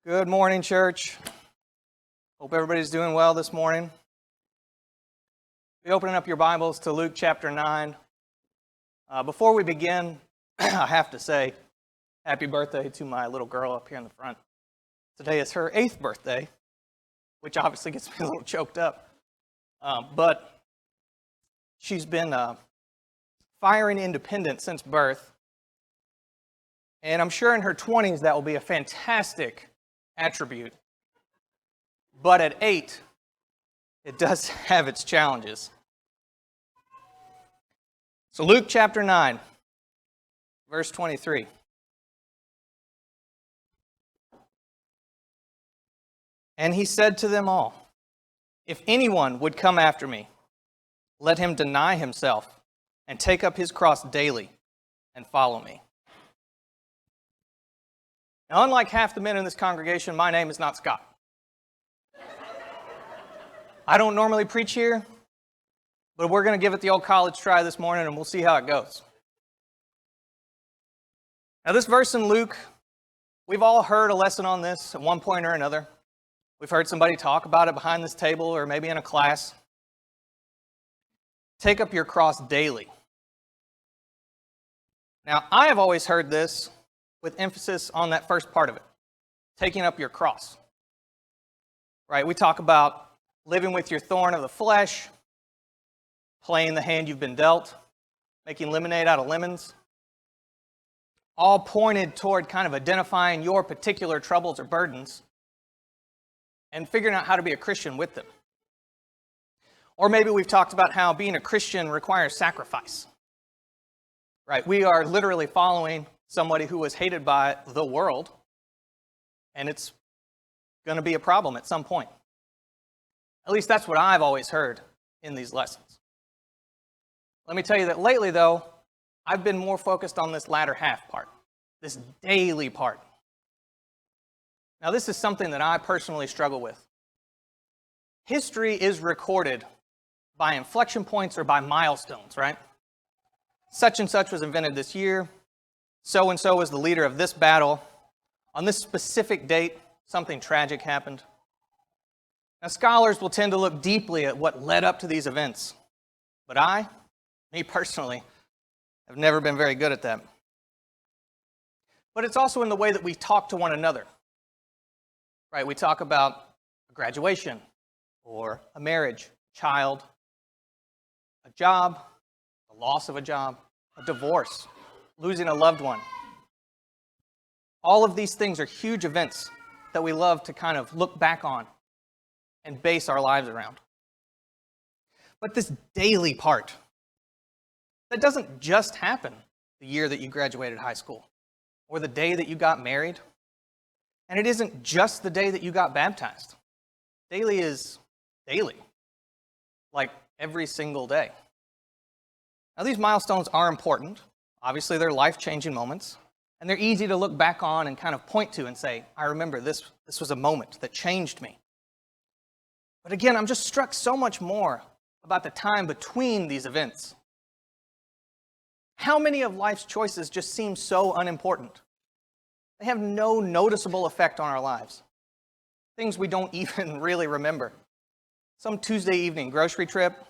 Good morning, church. Hope everybody's doing well this morning. Be opening up your Bibles to Luke chapter 9. Before we begin, I have to say happy birthday to my little girl up here in the front. Today is her 8th birthday, which obviously gets me a little choked up. But she's been firing independent since birth. And I'm sure in her 20s that will be a fantastic attribute. But at 8, it does have its challenges. So Luke chapter 9, verse 23. And he said to them all, "If anyone would come after me, let him deny himself and take up his cross daily and follow me." Now, unlike half the men in this congregation, my name is not Scott. I don't normally preach here, but we're going to give it the old college try this morning, and we'll see how it goes. Now, this verse in Luke, we've all heard a lesson on this at one point or another. We've heard somebody talk about it behind this table or maybe in a class. Take up your cross daily. Now, I have always heard this with emphasis on that first part of it, taking up your cross. Right? We talk about living with your thorn of the flesh, playing the hand you've been dealt, making lemonade out of lemons, all pointed toward kind of identifying your particular troubles or burdens and figuring out how to be a Christian with them. Or maybe we've talked about how being a Christian requires sacrifice. Right? We are literally following somebody who was hated by the world, and it's going to be a problem at some point. At least that's what I've always heard in these lessons. Let me tell you that lately, though, I've been more focused on this latter half part, this daily part. Now, this is something that I personally struggle with. History is recorded by inflection points or by milestones, right? Such and such was invented this year. So-and-so was the leader of this battle. On this specific date, something tragic happened. Now, scholars will tend to look deeply at what led up to these events. But me personally, have never been very good at that. But it's also in the way that we talk to one another. Right? We talk about a graduation, or a marriage, a child, a job, the loss of a job, a divorce, losing a loved one. All of these things are huge events that we love to kind of look back on and base our lives around. But this daily part, that doesn't just happen the year that you graduated high school or the day that you got married. And it isn't just the day that you got baptized. Daily is daily, like every single day. Now, these milestones are important. Obviously, they're life-changing moments, and they're easy to look back on and kind of point to and say, I remember this was a moment that changed me. But again, I'm just struck so much more about the time between these events. How many of life's choices just seem so unimportant? They have no noticeable effect on our lives. Things we don't even really remember. Some Tuesday evening grocery trip,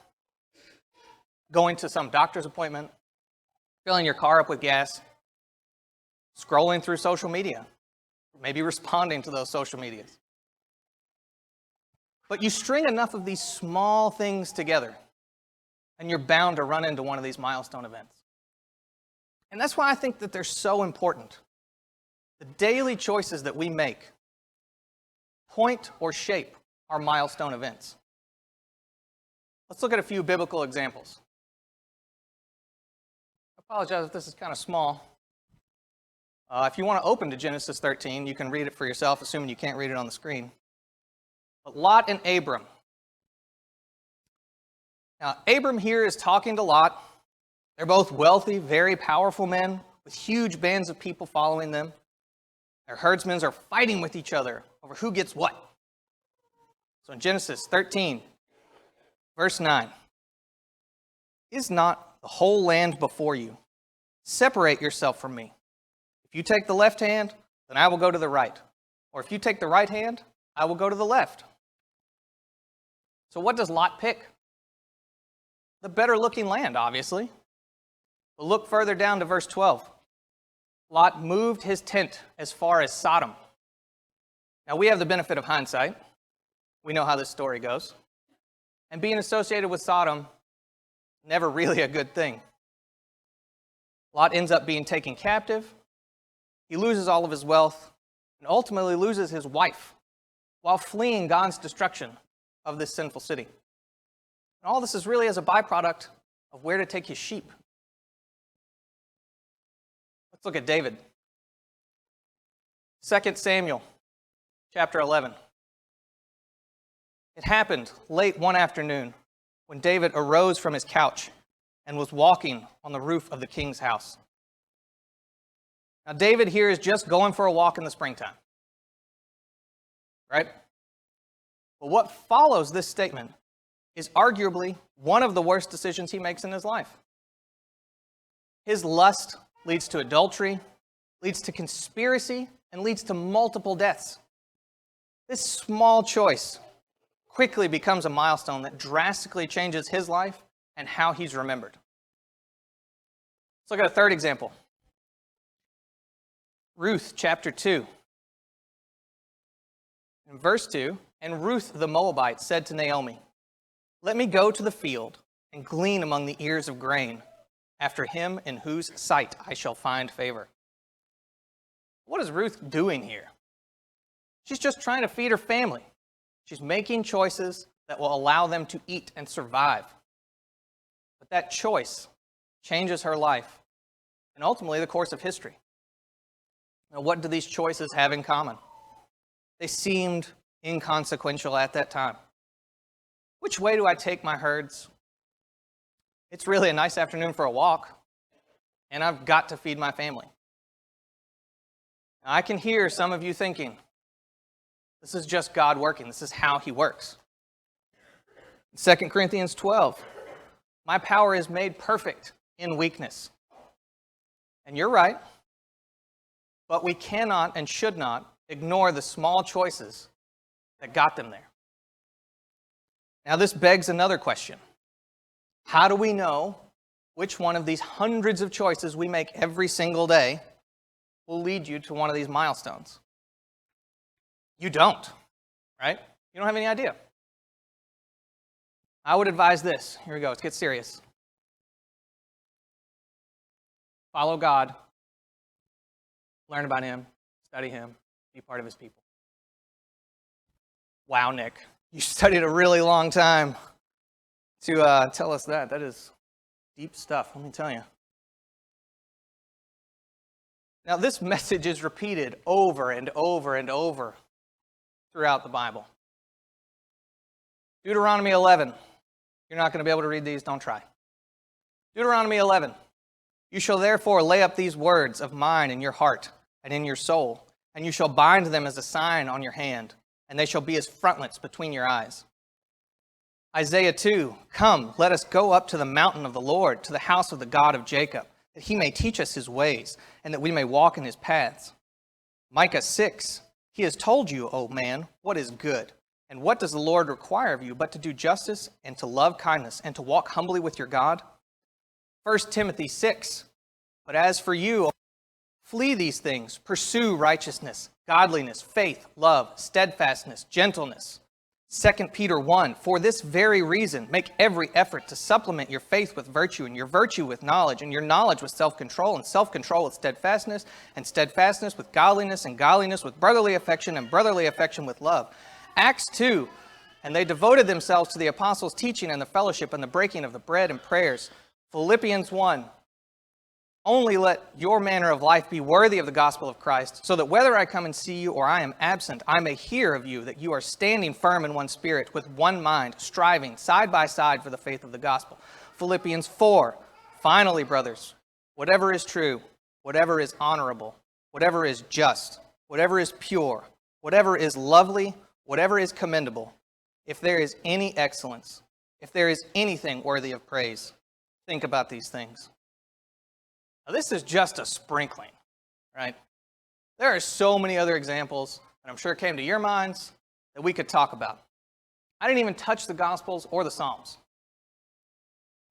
going to some doctor's appointment, filling your car up with gas, scrolling through social media, maybe responding to those social medias. But you string enough of these small things together, and you're bound to run into one of these milestone events. And that's why I think that they're so important. The daily choices that we make point or shape our milestone events. Let's look at a few biblical examples. I apologize if this is kind of small. If you want to open to Genesis 13, you can read it for yourself, assuming you can't read it on the screen. But Lot and Abram. Now, Abram here is talking to Lot. They're both wealthy, very powerful men with huge bands of people following them. Their herdsmen are fighting with each other over who gets what. So in Genesis 13, verse 9, "Is not the whole land before you? Separate yourself from me. If you take the left hand, then I will go to the right. Or if you take the right hand, I will go to the left. So what does Lot pick? The better looking land, obviously. But look further down to verse 12. Lot moved his tent as far as Sodom. Now we have the benefit of hindsight. We know how this story goes. And being associated with Sodom, never really a good thing. Lot ends up being taken captive. He loses all of his wealth and ultimately loses his wife while fleeing God's destruction of this sinful city. And all this is really as a byproduct of where to take his sheep. Let's look at David. 2 Samuel chapter 11. It happened late one afternoon when David arose from his couch and was walking on the roof of the king's house. Now, David here is just going for a walk in the springtime, right? But what follows this statement is arguably one of the worst decisions he makes in his life. His lust leads to adultery, leads to conspiracy, and leads to multiple deaths. This small choice quickly becomes a milestone that drastically changes his life and how he's remembered. Let's look at a third example. Ruth chapter 2. In verse 2, and Ruth the Moabite said to Naomi, "Let me go to the field and glean among the ears of grain, after him in whose sight I shall find favor." What is Ruth doing here? She's just trying to feed her family. She's making choices that will allow them to eat and survive. But that choice changes her life and ultimately the course of history. Now, what do these choices have in common? They seemed inconsequential at that time. Which way do I take my herds? It's really a nice afternoon for a walk, and I've got to feed my family. Now, I can hear some of you thinking, this is just God working. This is how he works. In 2 Corinthians 12, my power is made perfect in weakness. And you're right, but we cannot and should not ignore the small choices that got them there. Now, this begs another question. How do we know which one of these hundreds of choices we make every single day will lead you to one of these milestones? You don't, right? You don't have any idea. I would advise this. Here we go. Let's get serious. Follow God. Learn about him. Study him. Be part of his people. Wow, Nick. You studied a really long time to tell us that. That is deep stuff, let me tell you. Now, this message is repeated over and over and over throughout the Bible. Deuteronomy 11. You're not going to be able to read these, don't try. Deuteronomy 11. You shall therefore lay up these words of mine in your heart and in your soul, and you shall bind them as a sign on your hand, and they shall be as frontlets between your eyes. Isaiah 2. Come, let us go up to the mountain of the Lord, to the house of the God of Jacob, that he may teach us his ways, and that we may walk in his paths. Micah 6. He has told you, O man, what is good. And what does the Lord require of you but to do justice and to love kindness and to walk humbly with your God? 1 Timothy 6. But as for you, flee these things, pursue righteousness, godliness, faith, love, steadfastness, gentleness. 2 Peter 1. For this very reason, make every effort to supplement your faith with virtue, and your virtue with knowledge, and your knowledge with self-control, and self-control with steadfastness, and steadfastness with godliness, and godliness with brotherly affection, and brotherly affection with love. Acts 2. And they devoted themselves to the apostles' teaching and the fellowship and the breaking of the bread and prayers. Philippians 1. Only let your manner of life be worthy of the gospel of Christ, so that whether I come and see you or I am absent, I may hear of you that you are standing firm in one spirit, with one mind, striving side by side for the faith of the gospel. Philippians 4. Finally, brothers, whatever is true, whatever is honorable, whatever is just, whatever is pure, whatever is lovely, whatever is commendable, if there is any excellence, if there is anything worthy of praise, think about these things. Now, this is just a sprinkling, right? There are so many other examples and I'm sure it came to your minds, that we could talk about. I didn't even touch the Gospels or the Psalms.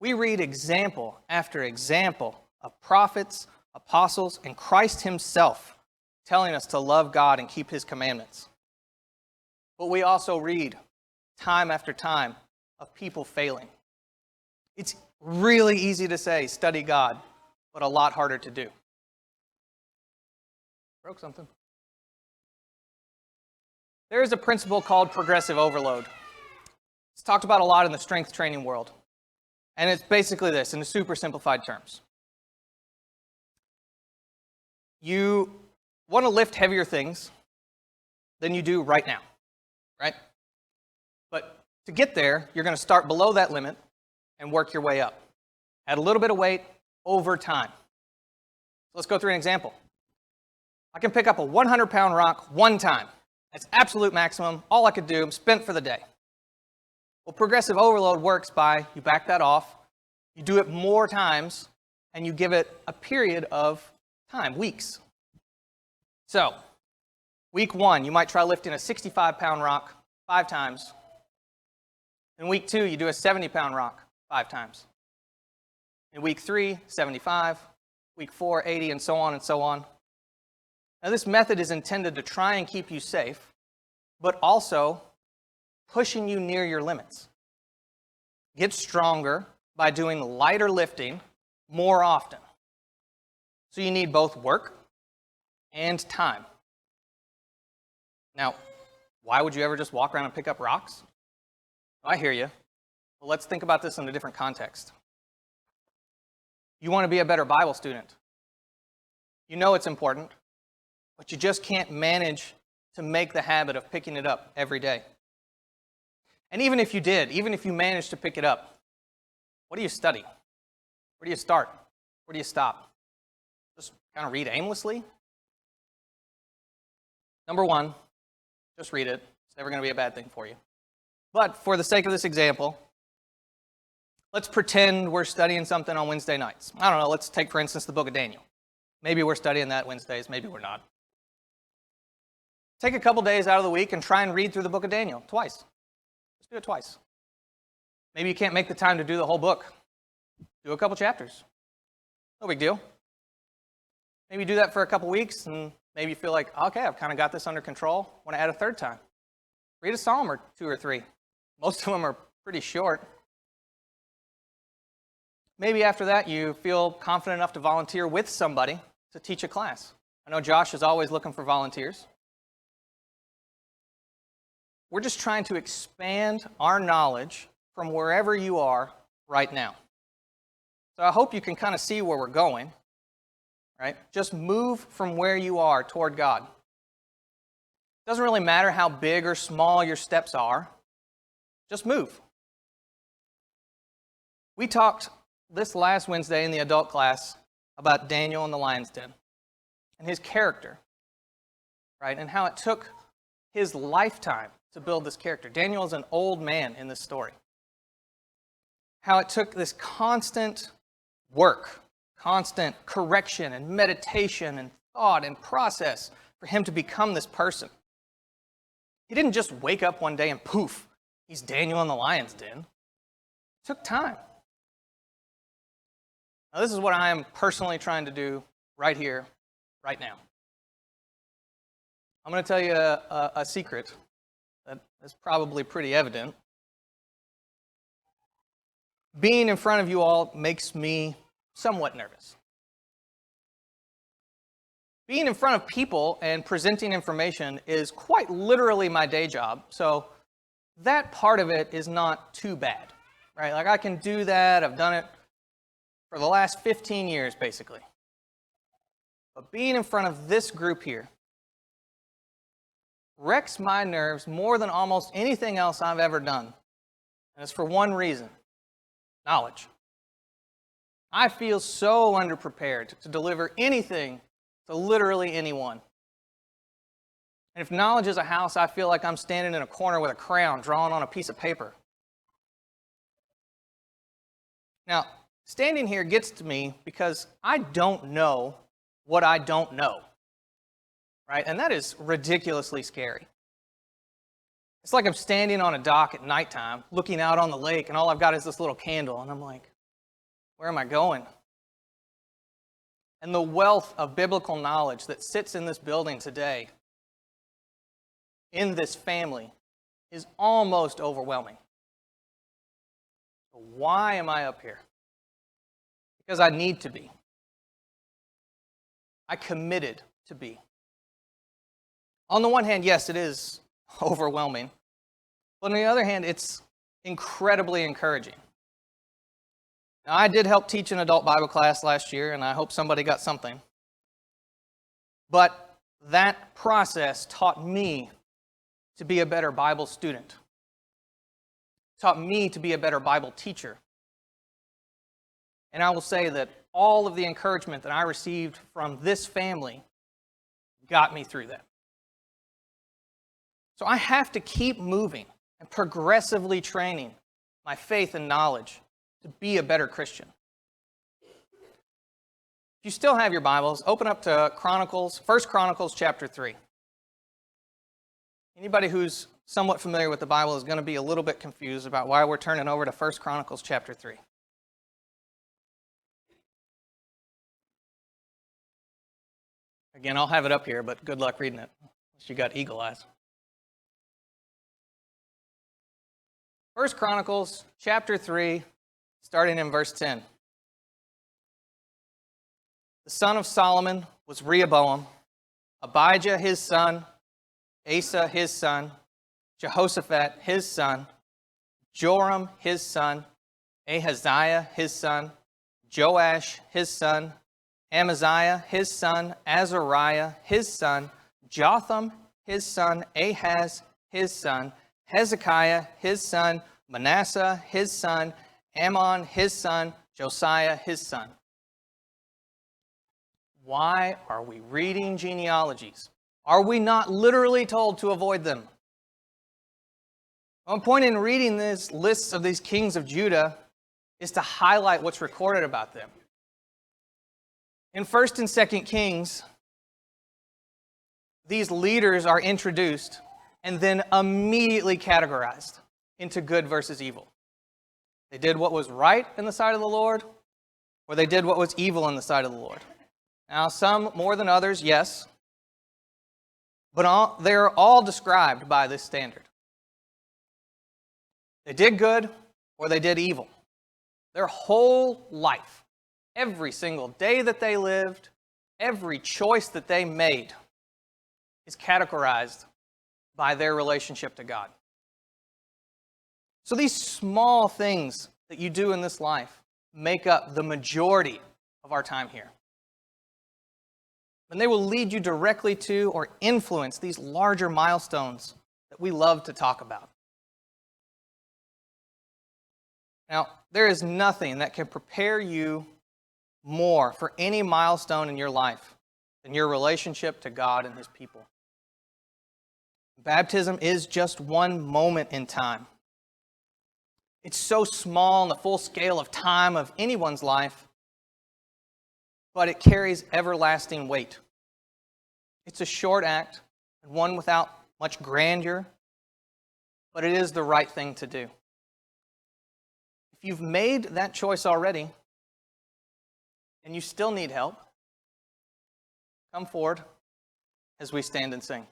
We read example after example of prophets, apostles, and Christ himself telling us to love God and keep his commandments. But we also read time after time of people failing. It's really easy to say, study God, but a lot harder to do. Broke something. There is a principle called progressive overload. It's talked about a lot in the strength training world. And it's basically this, in super simplified terms. You want to lift heavier things than you do right now, right? But to get there, you're going to start below that limit and work your way up. Add a little bit of weight over time. Let's go through an example. I can pick up a 100-pound rock one time. That's absolute maximum. All I could do, I'm spent for the day. Well, progressive overload works by you back that off, you do it more times, and you give it a period of time, weeks. So, week 1, you might try lifting a 65-pound rock 5 times. In week 2, you do a 70-pound rock 5 times. In week 3, 75. Week 4, 80, and so on and so on. Now, this method is intended to try and keep you safe, but also pushing you near your limits. Get stronger by doing lighter lifting more often. So you need both work and time. Now, why would you ever just walk around and pick up rocks? I hear you. Well, let's think about this in a different context. You want to be a better Bible student. You know it's important, but you just can't manage to make the habit of picking it up every day. And even if you did, even if you managed to pick it up, what do you study? Where do you start? Where do you stop? Just kind of read aimlessly? Number 1, just read it. It's never going to be a bad thing for you. But for the sake of this example, let's pretend we're studying something on Wednesday nights. I don't know, let's take, for instance, the book of Daniel. Maybe we're studying that Wednesdays, maybe we're not. Take a couple days out of the week and try and read through the book of Daniel twice. Just do it twice. Maybe you can't make the time to do the whole book. Do a couple chapters. No big deal. Maybe do that for a couple weeks and maybe you feel like, okay, I've kind of got this under control. I want to add a third time. Read a psalm or 2 or 3. Most of them are pretty short. Maybe after that you feel confident enough to volunteer with somebody to teach a class. I know Josh is always looking for volunteers. We're just trying to expand our knowledge from wherever you are right now. So I hope you can kind of see where we're going, right? Just move from where you are toward God. It doesn't really matter how big or small your steps are. Just move. We talked this last Wednesday in the adult class about Daniel in the lion's den and his character, right? And how it took his lifetime to build this character. Daniel is an old man in this story. How it took this constant work, constant correction and meditation and thought and process for him to become this person. He didn't just wake up one day and poof, he's Daniel in the lion's den. It took time. Now, this is what I am personally trying to do right here, right now. I'm going to tell you a secret that is probably pretty evident. Being in front of you all makes me somewhat nervous. Being in front of people and presenting information is quite literally my day job, so that part of it is not too bad, right? Like I can do that, I've done it for the last 15 years, basically. But being in front of this group here wrecks my nerves more than almost anything else I've ever done. And it's for one reason: knowledge. I feel so underprepared to deliver anything to literally anyone. And if knowledge is a house, I feel like I'm standing in a corner with a crayon drawn on a piece of paper. Now, standing here gets to me because I don't know what I don't know. right? And that is ridiculously scary. It's like I'm standing on a dock at nighttime, looking out on the lake, and all I've got is this little candle, and I'm like, where am I going? And the wealth of biblical knowledge that sits in this building today, in this family, is almost overwhelming. Why am I up here? Because I need to be. I committed to be. On the one hand, yes, it is overwhelming. But on the other hand, it's incredibly encouraging. Now, I did help teach an adult Bible class last year, and I hope somebody got something. But that process taught me to be a better Bible student. Taught me to be a better Bible teacher. And I will say that all of the encouragement that I received from this family got me through that. So I have to keep moving and progressively training my faith and knowledge to be a better Christian. If you still have your Bibles, open up to Chronicles, 1 Chronicles chapter 3. Anybody who's somewhat familiar with the Bible is going to be a little bit confused about why we're turning over to 1 Chronicles chapter 3. Again, I'll have it up here, but good luck reading it, unless you got eagle eyes. 1 Chronicles chapter 3, starting in verse 10. The son of Solomon was Rehoboam, Abijah his son, Asa his son, Jehoshaphat his son, Joram his son, Ahaziah his son, Joash his son, Amaziah his son, Azariah his son, Jotham his son, Ahaz his son, Hezekiah his son, Manasseh his son, Ammon his son, Josiah his son. Why are we reading genealogies? Are we not literally told to avoid them? One point in reading these lists of these kings of Judah is to highlight what's recorded about them. In 1st and 2nd Kings, these leaders are introduced and then immediately categorized into good versus evil. They did what was right in the sight of the Lord, or they did what was evil in the sight of the Lord. Now, some more than others, yes, but they're all described by this standard. They did good, or they did evil. Their whole life, every single day that they lived, every choice that they made is categorized by their relationship to God. So these small things that you do in this life make up the majority of our time here. And they will lead you directly to or influence these larger milestones that we love to talk about. Now, there is nothing that can prepare you more for any milestone in your life than your relationship to God and His people. Baptism is just one moment in time. It's so small in the full scale of time of anyone's life, but it carries everlasting weight. It's a short act, and one without much grandeur, but it is the right thing to do. If you've made that choice already, and you still need help, come forward as we stand and sing.